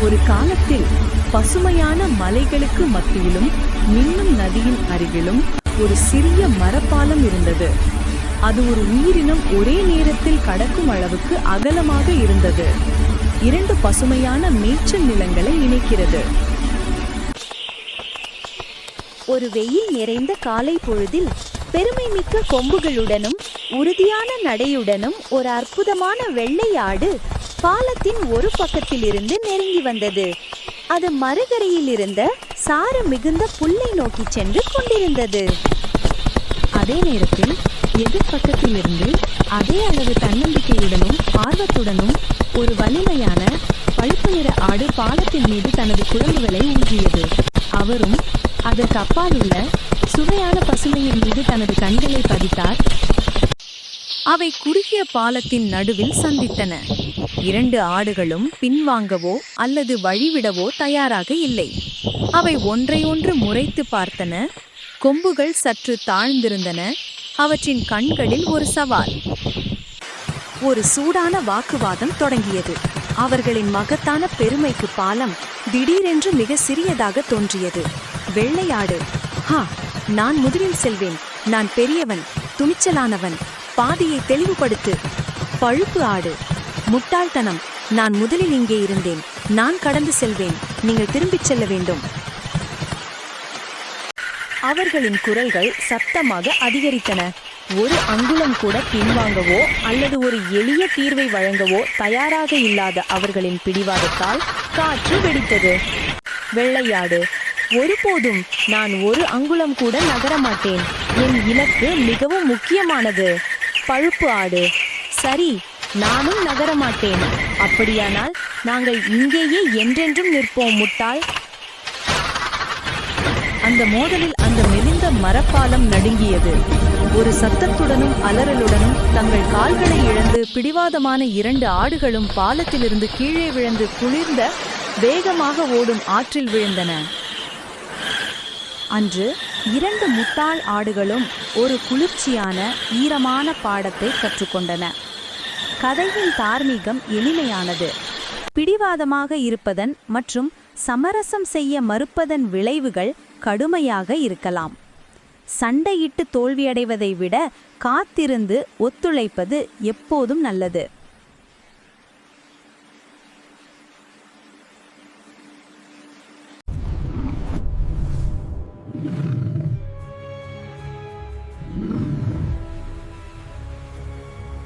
ஒரு காலத்தில் பசுமையான மலைகளுக்கு மத்தியிலும் மின்னும் நதியின் அருகிலும் ஒரு சிறிய மரப்பாலம் இருந்தது. அது ஒரு உயிரினம் ஒரே நேரத்தில் கடக்கும் அளவுக்கு அகலமாக இருந்தது. இரண்டு பசுமையான மேய்ச்சல் நிலங்களை இணைக்கிறது. ஒரு வெயில் நிறைந்த காலை பொழுதில் பெருமைமிக்க கொம்புகளுடனும் உறுதியான நடையுடனும் ஒரு அற்புதமான வெள்ளை ஆடு பாலத்தின் ஒரு பக்கத்தில் இருந்து நெருங்கி வந்தது. அது மறுகரையில் இருந்த சாறு மிகுந்த புல்லை நோக்கி சென்று கொண்டிருந்தது. அதே நேரத்தில் எதிர்பக்கத்தில் இருந்து அதே அளவு தன்னம்பிக்கையுடனும் ஆர்வத்துடனும் ஒரு வலிமையான பழுப்பு நிற ஆடு பாலத்தின் மீது தனது குழம்புகளை ஊன்றியது. அவரும் அதற்கு அப்பால் உள்ள சுவையான பசுமையின் மீது தனது கண்களை பதித்தார். அவை குறுகிய பாலத்தின் நடுவில் சந்தித்தன. இரண்டு ஆடுகளும் பின்வாங்கவோ அல்லது வழிவிடவோ தயாராக இல்லை. அவை ஒன்றையொன்று முறைத்து பார்த்தன. கொம்புகள் சற்று தாழ்ந்திருந்தன. அவற்றின் கண்களில் ஒரு சவால். ஒரு சூடான வாக்குவாதம் தொடங்கியது. அவர்களின் மகத்தான பெருமைக்கு பாலம் திடீரென்று மிக சிறியதாக தோன்றியது. வெள்ளையாடு, நான் முதலில் செல்வேன், நான் பெரியவன், துணிச்சலானவன், பாதையை தெளிவுபடுத்து. பழுப்பு ஆடு, முட்டாள்தனம், நான் முதலில் இங்கே இருந்தேன், நான் கடந்து செல்வேன், நீங்கள் திரும்பிச் செல்ல வேண்டும். அவர்களின் குரல்கள் சத்தமாக அதிகரித்தன. ஒரு அங்குலம் கூட பின்வாங்கவோ அல்லது ஒரு எளிய தீர்வை வழங்கவோ தயாராக இல்லாத அவர்களின் பிடிவாதத்தால் காற்று வெடித்தது. வெள்ளையாடு, ஒருபோதும் நான் ஒரு அங்குலம் கூட நகரமாட்டேன், என் இலக்கு மிகவும் முக்கியமானது. பழுப்பு ஆடு, சரி, நானும் நகரமாட்டேன். அப்படியானால் நாங்கள் இங்கேயே என்றென்றும் நிற்போம், முட்டாள். அந்த மோதலில் அந்த மெலிந்த மரப்பாலம் நடுங்கியது. ஒரு சத்தத்துடனும் அலறலுடனும் தங்கள் கால்களை இழந்து பிடிவாதமான இரண்டு ஆடுகளும் பாலத்திலிருந்து கீழே விழுந்து குளிர்ந்த வேகமாக ஓடும் ஆற்றில் விழுந்தன. அன்று இரண்டு முட்டாள் ஆடுகளும் ஒரு குளிர்ச்சியான ஈரமான பாடத்தை கற்றுக்கொண்டன. கதையின் தார்மீகம் எளிமையானது. பிடிவாதமாக இருப்பதன் மற்றும் சமரசம் செய்ய மறுப்பதன் விளைவுகள் கடுமையாக இருக்கலாம். சண்டையிட்டு தோல்வியடைவதை விட காத்திருந்து ஒத்துழைப்பது எப்போதும் நல்லது.